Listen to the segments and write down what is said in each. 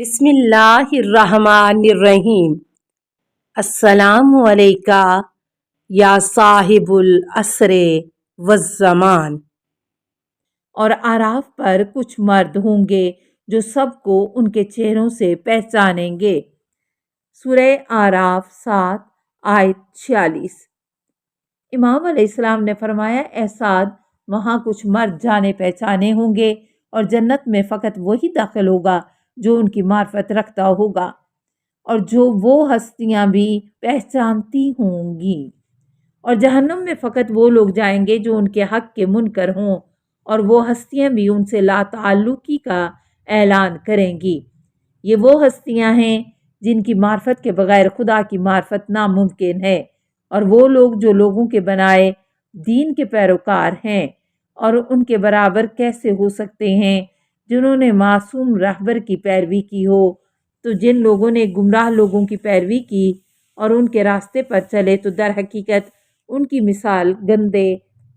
بسم اللہ الرحمن الرحیم۔ السلام علیکہ یا صاحب العصر والزمان۔ اور اعراف پر کچھ مرد ہوں گے جو سب کو ان کے چہروں سے پہچانیں گے۔ سورہ اعراف 7 آیت 46۔ امام علیہ السلام نے فرمایا، اے سعد، وہاں کچھ مرد جانے پہچانے ہوں گے اور جنت میں فقط وہی داخل ہوگا جو ان کی معرفت رکھتا ہوگا اور جو وہ ہستیاں بھی پہچانتی ہوں گی، اور جہنم میں فقط وہ لوگ جائیں گے جو ان کے حق کے منکر ہوں اور وہ ہستیاں بھی ان سے لا تعلقی کا اعلان کریں گی۔ یہ وہ ہستیاں ہیں جن کی معرفت کے بغیر خدا کی معرفت ناممکن ہے، اور وہ لوگ جو لوگوں کے بنائے دین کے پیروکار ہیں، اور ان کے برابر کیسے ہو سکتے ہیں جنہوں نے معصوم رہبر کی پیروی کی ہو۔ تو جن لوگوں نے گمراہ لوگوں کی پیروی کی اور ان کے راستے پر چلے تو در حقیقت ان کی مثال گندے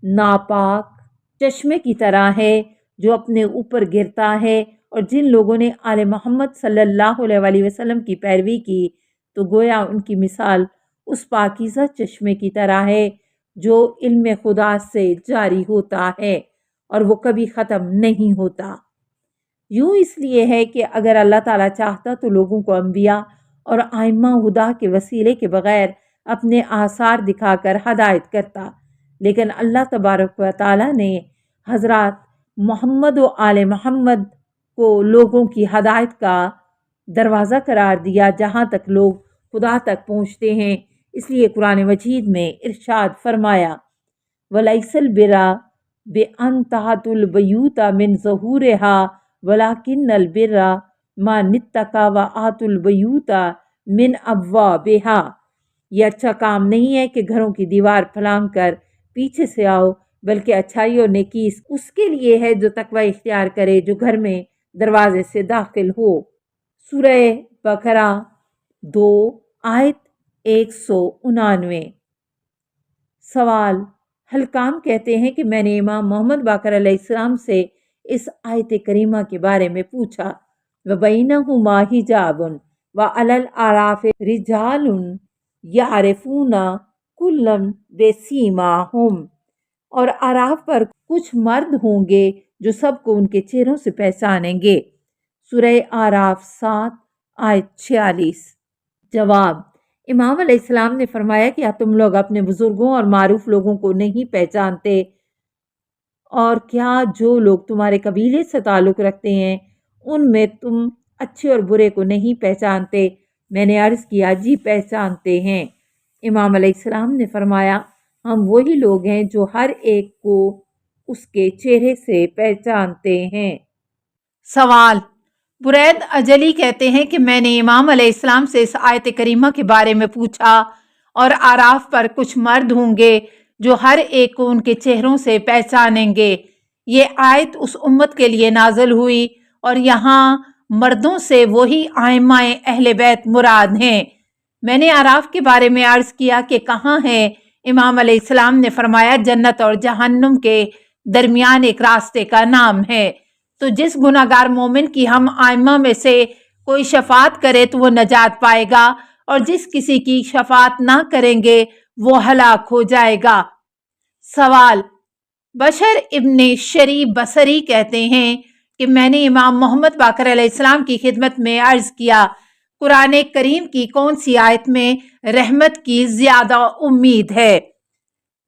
ناپاک چشمے کی طرح ہے جو اپنے اوپر گرتا ہے، اور جن لوگوں نے آل محمد صلی اللہ علیہ وسلم کی پیروی کی تو گویا ان کی مثال اس پاکیزہ چشمے کی طرح ہے جو علم خدا سے جاری ہوتا ہے اور وہ کبھی ختم نہیں ہوتا۔ یوں اس لیے ہے کہ اگر اللہ تعالیٰ چاہتا تو لوگوں کو انبیاء اور ائمہ ہدا کے وسیلے کے بغیر اپنے آثار دکھا کر ہدایت کرتا، لیکن اللہ تبارک و تعالیٰ نے حضرات محمد و آل محمد کو لوگوں کی ہدایت کا دروازہ قرار دیا جہاں تک لوگ خدا تک پہنچتے ہیں۔ اس لیے قرآن مجید میں ارشاد فرمایا، وَلَيْسَ الْبِرَّ بِأَن تَأْتُوا الْبُيُوتَ مِن ظُهُورِهَا وَلَكِنَّ الْبِرَّ مَنِ اتَّقَىٰ وَآتَى الْبُيُوتَ مِنْ أَبْوَابِهَا۔ یہ اچھا کام نہیں ہے کہ گھروں کی دیوار پھلانگ کر پیچھے سے آؤ، بلکہ اچھائی اور نیکی اس کے لیے ہے جو تقوی اختیار کرے، جو گھر میں دروازے سے داخل ہو۔ سورہ بقرہ 2 آیت 199۔ سوال: حلقام کہتے ہیں کہ میں نے امام محمد باقر علیہ السلام سے اس آیت کریمہ کے بارے میں پوچھا، وَبَيْنَهُمَا حِجَابٌ وَعَلَى الْأَعْرَافِ رِجَالٌ يَعْرِفُونَ كُلًّا بِسِيمَاهُمْ۔ اور اعراف پر کچھ مرد ہوں گے جو سب کو ان کے چہروں سے پہچانیں گے۔ سورہ اعراف 7 آیت 46۔ جواب: امام علیہ السلام نے فرمایا، کیا تم لوگ اپنے بزرگوں اور معروف لوگوں کو نہیں پہچانتے؟ اور کیا جو لوگ تمہارے قبیلے سے تعلق رکھتے ہیں ان میں تم اچھے اور برے کو نہیں پہچانتے؟ میں نے عرض کیا، جی پہچانتے ہیں۔ امام علیہ السلام نے فرمایا، ہم وہی لوگ ہیں جو ہر ایک کو اس کے چہرے سے پہچانتے ہیں۔ سوال: برید اجلی کہتے ہیں کہ میں نے امام علیہ السلام سے اس آیت کریمہ کے بارے میں پوچھا، اور اعراف پر کچھ مرد ہوں گے جو ہر ایک کو ان کے چہروں سے پہچانیں گے۔ یہ آیت اس امت کے لیے نازل ہوئی اور یہاں مردوں سے وہی ائمہ اہل بیت مراد ہیں۔ میں نے اعراف کے بارے میں عرض کیا کہ کہاں ہیں؟ امام علیہ السلام نے فرمایا، جنت اور جہنم کے درمیان ایک راستے کا نام ہے۔ تو جس گناہ گار مومن کی ہم ائمہ میں سے کوئی شفاعت کرے تو وہ نجات پائے گا، اور جس کسی کی شفاعت نہ کریں گے وہ ہلاک ہو جائے گا۔ سوال: بشر ابن شری بصری کہتے ہیں کہ میں نے امام محمد باقر علیہ السلام کی خدمت میں عرض کیا، قرآن کریم کی کون سی آیت میں رحمت کی زیادہ امید ہے؟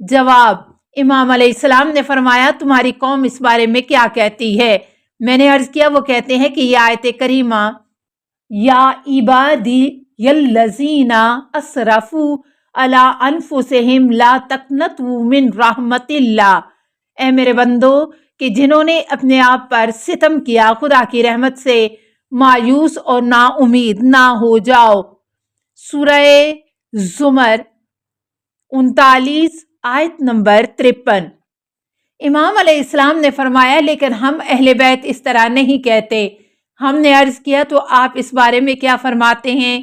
جواب: امام علیہ السلام نے فرمایا، تمہاری قوم اس بارے میں کیا کہتی ہے؟ میں نے عرض کیا، وہ کہتے ہیں کہ یہ آیت کریمہ، یا عبادی الذین اسرفوا علی انفسہم لا تقنطوا من رحمت اللہ، اے میرے بندو کہ جنہوں نے اپنے آپ پر ستم کیا، خدا کی رحمت سے مایوس اور نا امید نہ ہو جاؤ۔ سورہ زمر 39 آیت نمبر 53۔ امام علیہ السلام نے فرمایا، لیکن ہم اہل بیت اس طرح نہیں کہتے۔ ہم نے عرض کیا، تو آپ اس بارے میں کیا فرماتے ہیں؟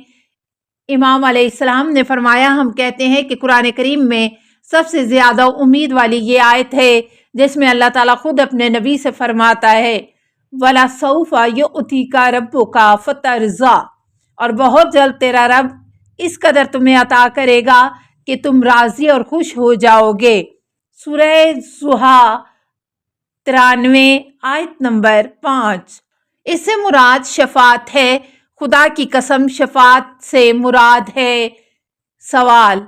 امام علیہ السلام نے فرمایا، ہم کہتے ہیں کہ قرآن کریم میں سب سے زیادہ امید والی یہ آیت ہے جس میں اللہ تعالیٰ خود اپنے نبی سے فرماتا ہے، ولا سوف یؤتیک ربک فترضی، اور بہت جلد تیرا رب اس قدر تمہیں عطا کرے گا کہ تم راضی اور خوش ہو جاؤ گے۔ سورہ ضحیٰ 93 آیت نمبر 5۔ اس سے مراد شفاعت ہے۔ خدا کی قسم شفاعت سے مراد ہے۔ سوال: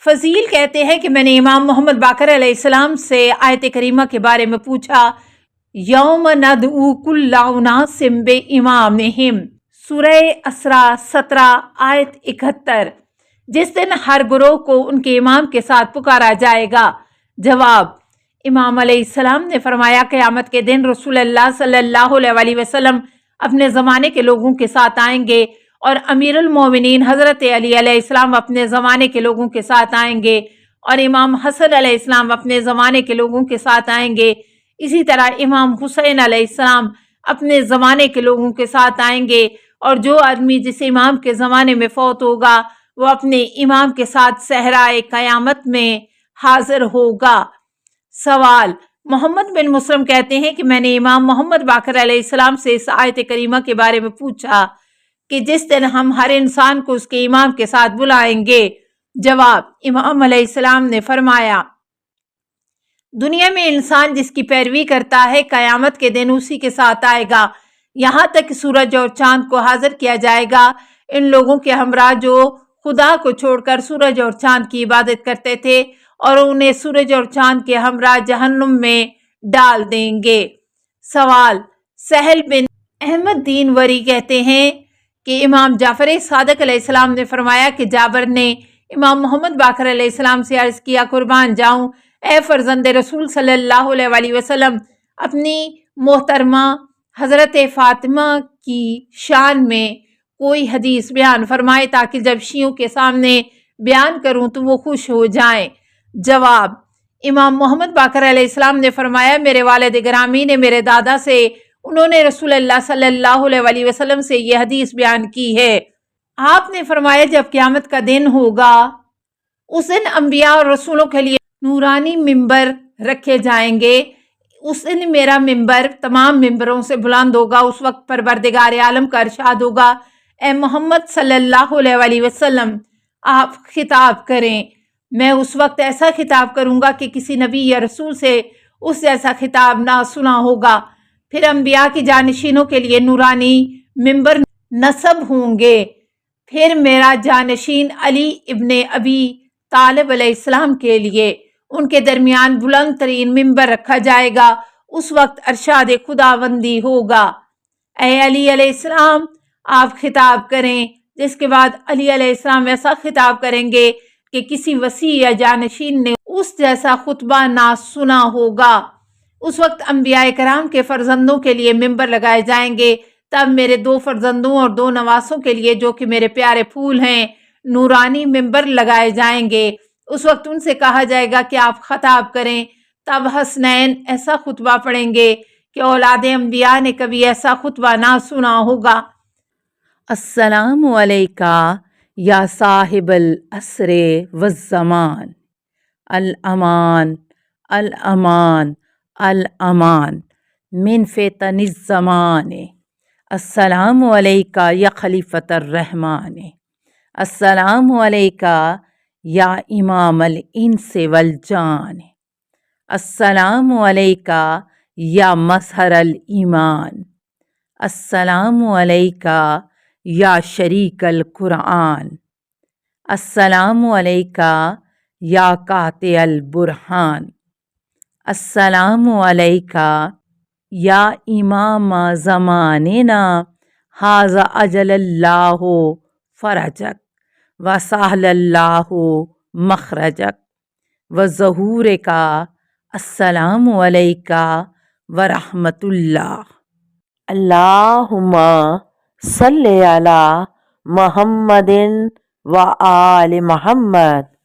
فضیل کہتے ہیں کہ میں نے امام محمد باقر علیہ السلام سے آیت کریمہ کے بارے میں پوچھا، یوم ندعو کل اناس بامامہم، سورہ اسراء 17 آیت 71، جس دن ہر گروہ کو ان کے امام کے ساتھ پکارا جائے گا۔ جواب: امام علیہ السلام نے فرمایا، قیامت کے دن رسول اللہ صلی اللہ علیہ وسلم اپنے زمانے کے لوگوں کے ساتھ آئیں گے، اور امیر المومنین حضرت علی علیہ السلام اپنے زمانے کے لوگوں کے ساتھ آئیں گے، اور امام حسن علیہ السلام اپنے زمانے کے لوگوں کے ساتھ آئیں گے۔ اسی طرح امام حسین علیہ السلام اپنے زمانے کے لوگوں کے ساتھ آئیں گے، اور جو آدمی جس امام کے زمانے میں فوت ہوگا وہ اپنے امام کے ساتھ صحرائے قیامت میں حاضر ہوگا۔ سوال: محمد بن مسلم کہتے ہیں کہ میں نے امام محمد باقر علیہ السلام سے اس آیت کریمہ کے بارے میں پوچھا کہ جس دن ہم ہر انسان کو اس کے امام کے ساتھ بلائیں گے۔ جواب: امام علیہ السلام نے فرمایا، دنیا میں انسان جس کی پیروی کرتا ہے قیامت کے دن اسی کے ساتھ آئے گا، یہاں تک کہ سورج اور چاند کو حاضر کیا جائے گا ان لوگوں کے ہمراہ جو خدا کو چھوڑ کر سورج اور چاند کی عبادت کرتے تھے، اور انہیں سورج اور چاند کے ہمراہ جہنم میں ڈال دیں گے۔ سوال: سہل بن احمد دین وری کہتے ہیں کہ امام جعفر صادق علیہ السلام نے فرمایا کہ جابر نے امام محمد باقر علیہ السلام سے عرض کیا، قربان جاؤں اے فرزند رسول صلی اللہ علیہ وسلم، اپنی محترمہ حضرت فاطمہ کی شان میں کوئی حدیث بیان فرمائے تاکہ جب شیعوں کے سامنے بیان کروں تو وہ خوش ہو جائیں۔ جواب: امام محمد باقر علیہ السلام نے فرمایا، میرے والد گرامی نے میرے دادا سے، انہوں نے رسول اللہ صلی اللہ علیہ وسلم سے یہ حدیث بیان کی ہے۔ آپ نے فرمایا، جب قیامت کا دن ہوگا اس دن انبیاء اور رسولوں کے لیے نورانی ممبر رکھے جائیں گے۔ اس دن میرا ممبر تمام ممبروں سے بلند ہوگا۔ اس وقت پروردگار عالم کا ارشاد ہوگا، اے محمد صلی اللہ علیہ وسلم، آپ خطاب کریں۔ میں اس وقت ایسا خطاب کروں گا کہ کسی نبی یا رسول سے اس جیسا خطاب نہ سنا ہوگا۔ پھر انبیاء کی جانشینوں کے لیے نورانی ممبر نصب ہوں گے۔ پھر میرا جانشین علی ابن ابی طالب علیہ السلام کے لیے ان کے درمیان بلند ترین ممبر رکھا جائے گا۔ اس وقت ارشاد خداوندی ہوگا، اے علی علیہ السلام، آپ خطاب کریں۔ جس کے بعد علی علیہ السلام ایسا خطاب کریں گے کہ کسی وسیع یا جانشین نے اس جیسا خطبہ نہ سنا ہوگا۔ اس وقت انبیاء کرام کے فرزندوں کے لیے ممبر لگائے جائیں گے۔ تب میرے 2 فرزندوں اور 2 نواسوں کے لیے جو کہ میرے پیارے پھول ہیں نورانی ممبر لگائے جائیں گے۔ اس وقت ان سے کہا جائے گا کہ آپ خطاب کریں۔ تب حسنین ایسا خطبہ پڑھیں گے کہ اولاد انبیاء نے کبھی ایسا خطبہ نہ سنا ہوگا۔ السلام علیکہ یا صاحب العصر والزمان، الامان الامان الامان من فتن الزمان، السلام علیکہ یا خلیفۃ الرحمن، السلام علیکہ یا امام الانس والجان، السلام علیکہ یا مظہر الایمان، السلام علیکہ یا شریک القرآن، السلام علیکہ یا قاطع البرہان، السلام علیکہ یا امام زماننا ھذا اجل اللہ فرجک وسہل اللہ مخرجک وظہورک، السلام علیکہ ورحمۃ اللہ۔ اللہم صلی علی محمد و آل محمد۔